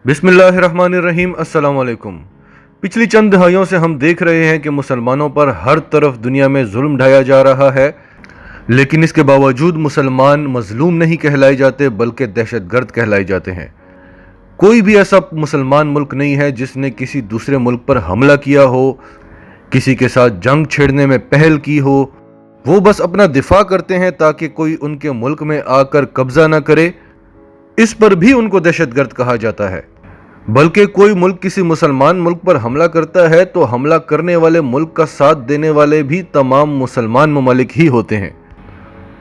बिस्मिल्लाहिर्रहमानिर्रहीम। अस्सलाम वालेकुम। पिछली चंद दहाइयों से हम देख रहे हैं कि मुसलमानों पर हर तरफ दुनिया में जुल्म ढाया जा रहा है, लेकिन इसके बावजूद मुसलमान मजलूम नहीं कहलाए जाते बल्कि दहशतगर्द कहलाए जाते हैं। कोई भी ऐसा मुसलमान मुल्क नहीं है जिसने किसी दूसरे मुल्क पर हमला किया हो, किसी के साथ जंग छेड़ने में पहल की हो। वो बस अपना दिफा करते हैं ताकि कोई उनके मुल्क में आकर कब्जा ना करे। इस पर भी उनको दहशतगर्द कहा जाता है। बल्कि कोई मुल्क किसी मुसलमान मुल्क पर हमला करता है तो हमला करने वाले मुल्क का साथ देने वाले भी तमाम मुसलमान ममालिक ही होते हैं,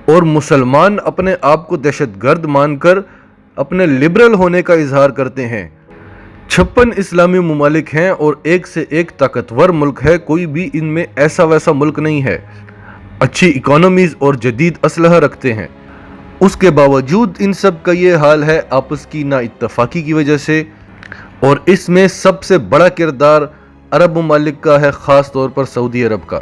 और मुसलमान अपने आप को दहशतगर्द मानकर अपने लिबरल होने का इजहार करते हैं। 56 इस्लामी ममालिक हैं और एक से एक ताकतवर मुल्क है, कोई भी इनमें ऐसा वैसा मुल्क नहीं है। अच्छी इकोनॉमीज और जदीद असलहा रखते हैं। उसके बावजूद इन सब का ये हाल है आपस की ना इत्तफाकी की वजह से, और इसमें सबसे बड़ा किरदार अरब ममालिक का है, ख़ास तौर पर सऊदी अरब का।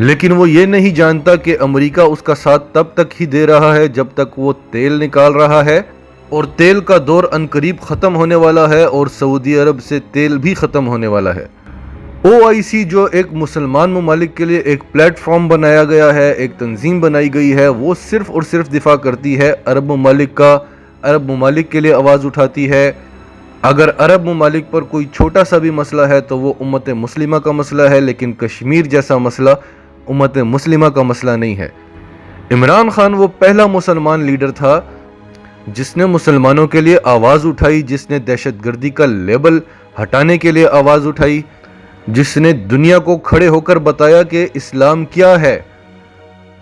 लेकिन वो ये नहीं जानता कि अमेरिका उसका साथ तब तक ही दे रहा है जब तक वो तेल निकाल रहा है, और तेल का दौर अनकरीब ख़त्म होने वाला है और सऊदी अरब से तेल भी ख़त्म होने वाला है। OIC जो एक मुसलमान ममालिक के लिए एक प्लेटफॉर्म बनाया गया है, एक तंजीम बनाई गई है, वो सिर्फ़ और सिर्फ दिफा करती है अरब ममालिक का। अरब ममालिक के लिए आवाज़ उठाती है। अगर अरब ममालिक पर कोई छोटा सा भी मसला है तो वो उम्मत मुस्लिमा का मसला है, लेकिन कश्मीर जैसा मसला उम्मत मुस्लिमा का मसला नहीं है। इमरान खान वो पहला मुसलमान लीडर था जिसने मुसलमानों के लिए आवाज़ उठाई, जिसने दहशतगर्दी का लेबल हटाने के लिए आवाज़ उठाई, जिसने दुनिया को खड़े होकर बताया कि इस्लाम क्या है।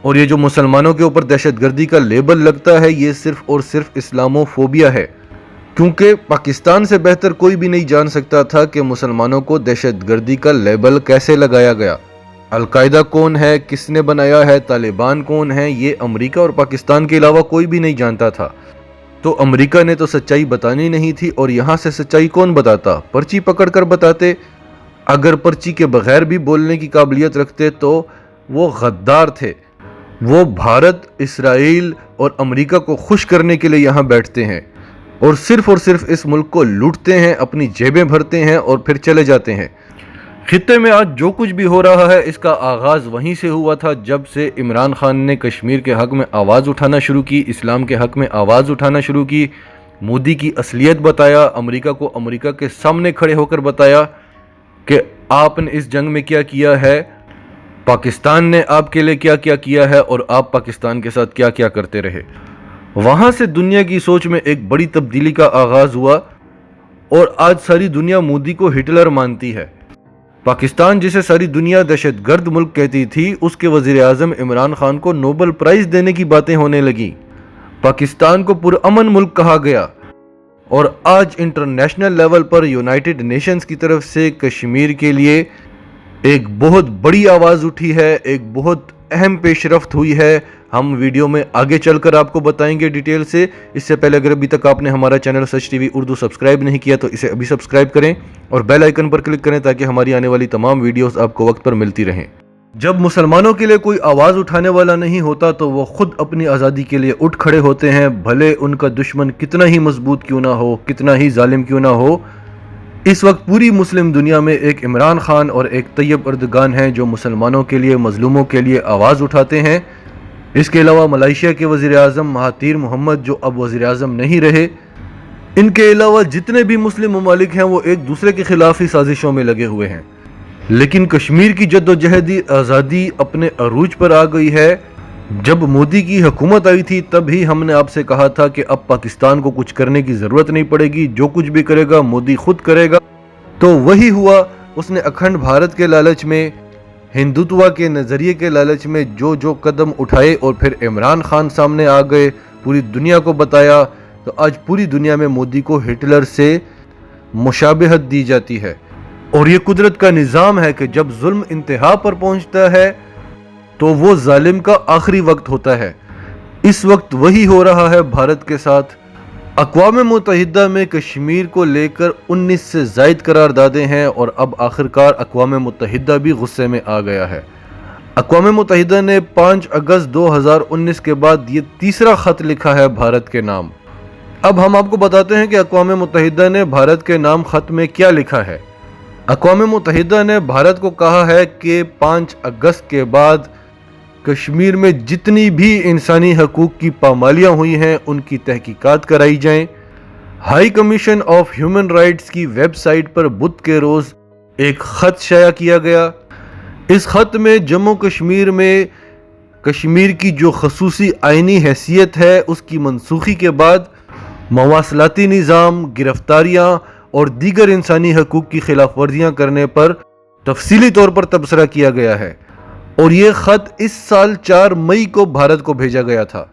और ये जो मुसलमानों के ऊपर दहशतगर्दी का लेबल लगता है, ये सिर्फ और सिर्फ इस्लामोफोबिया है, क्योंकि पाकिस्तान से बेहतर कोई भी नहीं जान सकता था कि मुसलमानों को दहशतगर्दी का लेबल कैसे लगाया गया। अलकायदा कौन है, किसने बनाया है, तालिबान कौन है, ये अमेरिका और पाकिस्तान के अलावा कोई भी नहीं जानता था। तो अमेरिका ने तो सच्चाई बतानी नहीं थी, और यहाँ से सच्चाई कौन बताता? पर्ची पकड़ कर बताते। अगर पर्ची के बगैर भी बोलने की काबिलियत रखते तो वो गद्दार थे। वो भारत, इसराइल और अमेरिका को खुश करने के लिए यहाँ बैठते हैं और सिर्फ इस मुल्क को लूटते हैं, अपनी जेबें भरते हैं और फिर चले जाते हैं। खित्ते में आज जो कुछ भी हो रहा है इसका आगाज़ वहीं से हुआ था, जब से इमरान खान ने कश्मीर के हक़ में आवाज़ उठाना शुरू की, इस्लाम के हक़ में आवाज़ उठाना शुरू की, मोदी की असलियत बताया, अमेरिका को अमेरिका के सामने खड़े होकर बताया कि आपने इस जंग में क्या किया है, पाकिस्तान ने आपके लिए क्या क्या किया है और आप पाकिस्तान के साथ क्या क्या करते रहे। वहाँ से दुनिया की सोच में एक बड़ी तब्दीली का आगाज़ हुआ, और आज सारी दुनिया मोदी को हिटलर मानती है। पाकिस्तान, जिसे सारी दुनिया दहशतगर्द मुल्क कहती थी, उसके वज़ीर आज़म इमरान खान को नोबेल प्राइज़ देने की बातें होने लगी। पाकिस्तान को पुरअमन मुल्क कहा गया, और आज इंटरनेशनल लेवल पर यूनाइटेड नेशंस की तरफ से कश्मीर के लिए एक बहुत बड़ी आवाज़ उठी है, एक बहुत अहम पेशरफ्त हुई है। हम वीडियो में आगे चलकर आपको बताएंगे डिटेल से। इससे पहले अगर अभी तक आपने हमारा चैनल सच टीवी उर्दू सब्सक्राइब नहीं किया तो इसे अभी सब्सक्राइब करें और बेल आइकन पर क्लिक करें ताकि हमारी आने वाली तमाम वीडियोस आपको वक्त पर मिलती रहें। जब मुसलमानों के लिए कोई आवाज़ उठाने वाला नहीं होता तो वो खुद अपनी आज़ादी के लिए उठ खड़े होते हैं, भले उनका दुश्मन कितना ही मजबूत क्यों ना हो, कितना ही जालिम क्यों ना हो। इस वक्त पूरी मुस्लिम दुनिया में एक इमरान खान और एक तैयब अर्दगान हैं जो मुसलमानों के लिए, मजलूमों के लिए आवाज़ उठाते हैं। इसके अलावा मलेशिया के वज़ीर आज़म महातीर मोहम्मद, जो अब वज़ीर आज़म नहीं रहे, इनके अलावा जितने भी मुस्लिम ममालिक हैं वो एक दूसरे के खिलाफ ही साजिशों में लगे हुए हैं। लेकिन कश्मीर की जद्दोजहदी आज़ादी अपने अरूज पर आ गई है। जब मोदी की हुकूमत आई थी तब ही हमने आपसे कहा था कि अब पाकिस्तान को कुछ करने की ज़रूरत नहीं पड़ेगी, जो कुछ भी करेगा मोदी खुद करेगा। तो वही हुआ। उसने अखंड भारत के लालच में, हिंदुत्व के नज़रिए के लालच में जो कदम उठाए, और फिर इमरान खान सामने आ गए, पूरी दुनिया को बताया। तो आज पूरी दुनिया में मोदी को हिटलर से मुशाबहत दी जाती है। और ये कुदरत का निज़ाम है कि जब जुल्म इंतहा पर पहुंचता है तो वो जालिम का आखिरी वक्त होता है। इस वक्त वही हो रहा है भारत के साथ। अक़वाम मुत्तहिदा में कश्मीर को लेकर 19 से ज़ायद करारदादें हैं, और अब आखिरकार अक़वाम मुत्तहिदा भी गुस्से में आ गया है। अक़वाम मुत्तहिदा ने 5 अगस्त 2019 के बाद ये तीसरा ख़त लिखा है भारत के नाम, اب ہم آپ کو بتاتے ہیں کہ اقوام متحدہ نے بھارت کے نام خط میں کیا لکھا ہے۔ اقوام متحدہ نے بھارت کو کہا ہے کہ 5 اگست کے بعد کشمیر میں جتنی بھی انسانی حقوق کی پامالیاں ہوئی ہیں ان کی تحقیقات کرائی جائیں۔ High commission of human rights کی ویب سائٹ پر بدھ کے روز ایک خط شائع کیا گیا۔ اس خط میں جموں کشمیر میں کشمیر کی جو خصوصی آئینی حیثیت ہے اس کی منسوخی کے بعد مواصلاتی نظام، گرفتاریاں اور دیگر انسانی حقوق کی خلاف ورزیاں کرنے پر تفصیلی طور پر تبصرہ کیا گیا ہے، اور یہ خط اس سال 4 مئی کو بھارت کو بھیجا گیا تھا،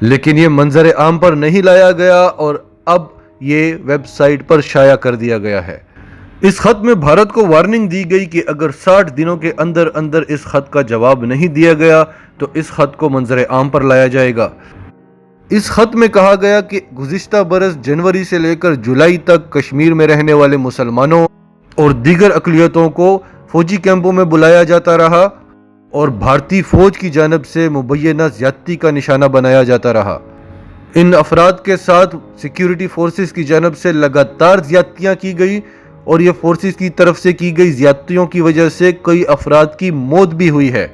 لیکن یہ منظر عام پر نہیں لایا گیا اور اب یہ ویب سائٹ پر شائع کر دیا گیا ہے۔ اس خط میں بھارت کو وارننگ دی گئی کہ اگر 60 دنوں کے اندر اندر اس خط کا جواب نہیں دیا گیا تو اس خط کو منظر عام پر لایا جائے گا۔ اس خط میں کہا گیا کہ گزشتہ برس جنوری سے لے کر جولائی تک کشمیر میں رہنے والے مسلمانوں اور دیگر اقلیتوں کو فوجی کیمپوں میں بلایا جاتا رہا اور بھارتی فوج کی جانب سے مبینہ زیادتی کا نشانہ بنایا جاتا رہا۔ ان افراد کے ساتھ سیکیورٹی فورسز کی جانب سے لگاتار زیادتیاں کی گئی اور یہ فورسز کی طرف سے کی گئی زیادتیوں کی وجہ سے کئی افراد کی موت بھی ہوئی ہے،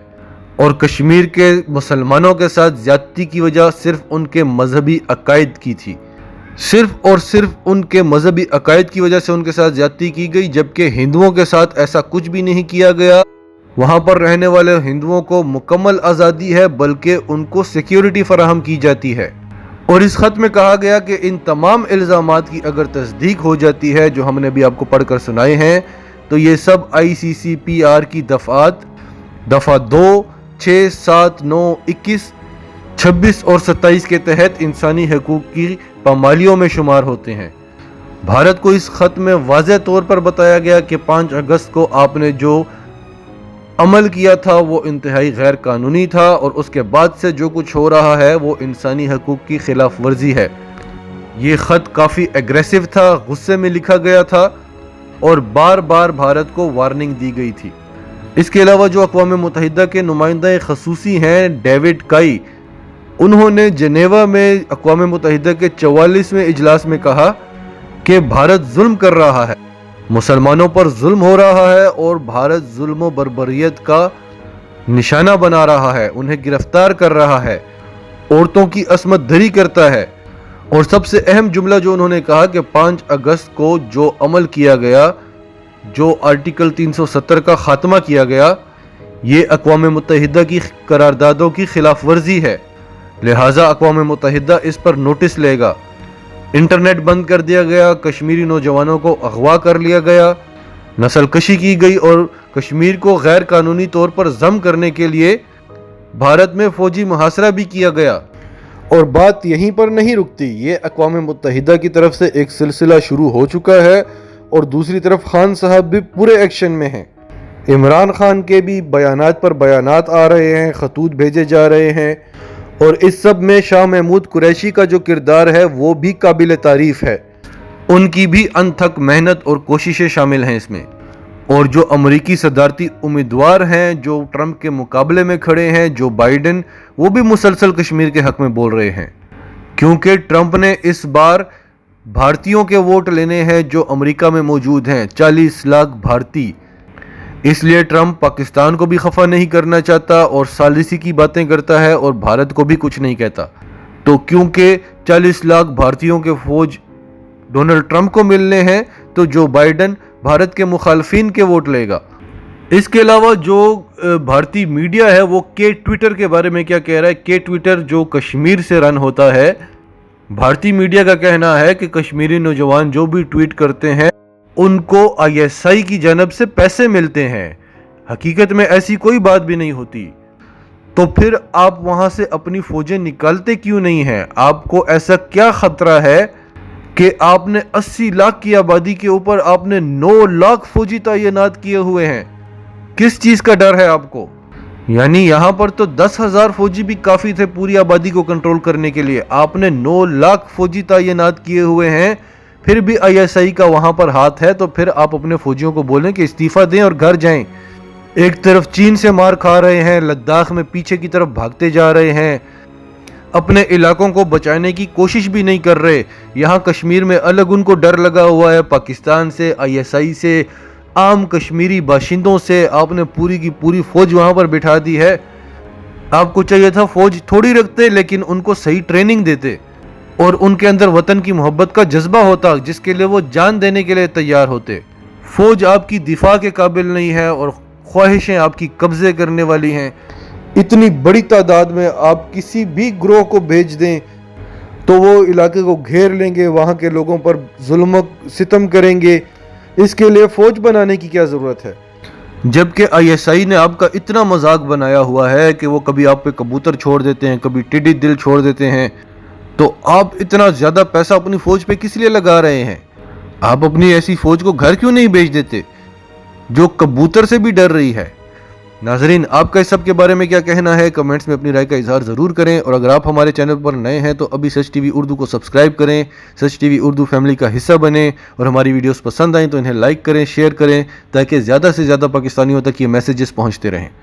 اور کشمیر کے مسلمانوں کے ساتھ زیادتی کی وجہ صرف ان کے مذہبی عقائد کی تھی، صرف اور صرف ان کے مذہبی عقائد کی وجہ سے ان کے ساتھ زیادتی کی گئی، جبکہ ہندوؤں کے ساتھ ایسا کچھ بھی نہیں کیا گیا۔ وہاں پر رہنے والے ہندوؤں کو مکمل آزادی ہے، بلکہ ان کو سیکیورٹی فراہم کی جاتی ہے۔ اور اس خط میں کہا گیا کہ ان تمام الزامات کی اگر تصدیق ہو جاتی ہے جو ہم نے بھی آپ کو پڑھ کر سنائے ہیں، تو یہ سب ICCPR کی دفعات دفعہ 2، 6، 7، 9، 21، 26 اور 27 کے تحت انسانی حقوق کی پامالیوں میں شمار ہوتے ہیں۔ بھارت کو اس خط میں واضح طور پر بتایا گیا کہ 5 اگست کو آپ نے جو عمل کیا تھا وہ انتہائی غیر قانونی تھا، اور اس کے بعد سے جو کچھ ہو رہا ہے وہ انسانی حقوق کی خلاف ورزی ہے۔ یہ خط کافی ایگریسو تھا، غصے میں لکھا گیا تھا اور بار بار بھارت کو وارننگ دی گئی تھی۔ اس کے علاوہ جو اقوام متحدہ کے نمائندہ خصوصی ہیں ڈیوڈ کائی، انہوں نے جنیوا میں اقوام متحدہ کے 44ویں اجلاس میں کہا کہ بھارت ظلم کر رہا ہے، مسلمانوں پر ظلم ہو رہا ہے اور بھارت ظلم و بربریت کا نشانہ بنا رہا ہے، انہیں گرفتار کر رہا ہے، عورتوں کی عصمت دری کرتا ہے۔ اور سب سے اہم جملہ جو انہوں نے کہا کہ 5 اگست کو جو عمل کیا گیا، جو آرٹیکل 370 کا خاتمہ کیا گیا، یہ اقوام متحدہ کی قراردادوں کی خلاف ورزی ہے، لہٰذا اقوام متحدہ اس پر نوٹس لے گا۔ انٹرنیٹ بند کر دیا گیا، کشمیری نوجوانوں کو اغوا کر لیا گیا، نسل کشی کی گئی اور کشمیر کو غیر قانونی طور پر ضم کرنے کے لیے بھارت میں فوجی محاصرہ بھی کیا گیا۔ اور بات یہیں پر نہیں رکتی، یہ اقوام متحدہ کی طرف سے ایک سلسلہ شروع ہو چکا ہے، اور دوسری طرف خان صاحب بھی پورے ایکشن میں ہیں۔ عمران خان کے بھی بیانات پر بیانات آ رہے ہیں، خطوط بھیجے جا رہے ہیں، اور اس سب میں شاہ محمود قریشی کا جو کردار ہے وہ بھی قابل تعریف ہے، ان کی بھی انتھک محنت اور کوششیں شامل ہیں اس میں۔ اور جو امریکی صدارتی امیدوار ہیں جو ٹرمپ کے مقابلے میں کھڑے ہیں، جو بائیڈن، وہ بھی مسلسل کشمیر کے حق میں بول رہے ہیں، کیونکہ ٹرمپ نے اس بار بھارتیوں کے ووٹ لینے ہیں جو امریکہ میں موجود ہیں، 40 لاکھ بھارتی۔ اس لیے ٹرمپ پاکستان کو بھی خفا نہیں کرنا چاہتا اور ثالثی کی باتیں کرتا ہے اور بھارت کو بھی کچھ نہیں کہتا۔ تو کیونکہ 40 لاکھ بھارتیوں کے فوج ڈونلڈ ٹرمپ کو ملنے ہیں، تو جو بائیڈن بھارت کے مخالفین کے ووٹ لے گا۔ اس کے علاوہ جو بھارتی میڈیا ہے وہ کے ٹویٹر کے بارے میں کیا کہہ رہا ہے؟ کے ٹویٹر جو کشمیر سے رن ہوتا ہے، بھارتی میڈیا کا کہنا ہے کہ کشمیری نوجوان جو بھی ٹویٹ کرتے ہیں ان کو ISI کی جانب سے پیسے ملتے ہیں۔ حقیقت میں ایسی کوئی بات بھی نہیں ہوتی۔ تو پھر آپ وہاں سے اپنی فوجیں نکالتے کیوں نہیں ہیں؟ آپ کو ایسا کیا خطرہ ہے کہ آپ نے 80 لاکھ کی آبادی کے اوپر آپ نے 9 لاکھ فوجی تعینات کیے ہوئے ہیں؟ کس چیز کا ڈر ہے آپ کو؟ یعنی یہاں پر تو 10,000 فوجی بھی کافی تھے پوری آبادی کو کنٹرول کرنے کے لیے، آپ نے 9 لاکھ فوجی تعینات کیے ہوئے ہیں، پھر بھی ISI کا وہاں پر ہاتھ ہے۔ تو پھر آپ اپنے فوجیوں کو بولیں کہ استعفیٰ دیں اور گھر جائیں۔ ایک طرف چین سے مار کھا رہے ہیں، لداخ میں پیچھے کی طرف بھاگتے جا رہے ہیں، अपने इलाकों को बचाने की कोशिश भी नहीं कर रहे। यहाँ कश्मीर में अलग उनको डर लगा हुआ है पाकिस्तान से, ISI से, आम कश्मीरी बाशिंदों से। आपने पूरी की पूरी फौज वहाँ पर बिठा दी है। आपको चाहिए था फौज थोड़ी रखते, लेकिन उनको सही ट्रेनिंग देते और उनके अंदर वतन की मोहब्बत का जज्बा होता जिसके लिए वो जान देने के लिए तैयार होते। फौज आपकी दिफा के काबिल नहीं है और ख्वाहिशें आपकी कब्जे करने वाली हैं। इतनी बड़ी तादाद में आप किसी भी ग्रोह को भेज दें तो वो इलाके को घेर लेंगे, वहाँ के लोगों पर जुल्म सितम करेंगे। इसके लिए फौज बनाने की क्या ज़रूरत है? जबकि ISI ने आपका इतना मजाक बनाया हुआ है कि वो कभी आप पे कबूतर छोड़ देते हैं, कभी टिड्डी दिल छोड़ देते हैं। तो आप इतना ज़्यादा पैसा अपनी फ़ौज पे किस लिए लगा रहे हैं? आप अपनी ऐसी फ़ौज को घर क्यों नहीं भेज देते जो कबूतर से भी डर रही है? नाजरीन, आपका इस सब के बारे में क्या कहना है? कमेंट्स में अपनी राय का इजहार ज़रूर करें। और अगर आप हमारे चैनल पर नए हैं तो अभी सच TV उर्दू को सब्सक्राइब करें, सच TV उर्दू फैमिली का हिस्सा बने। और हमारी वीडियोस पसंद आएँ तो इन्हें लाइक करें, शेयर करें, ताकि ज़्यादा से ज़्यादा पाकिस्तानियों तक ये मैसेजेस पहुँचते रहें।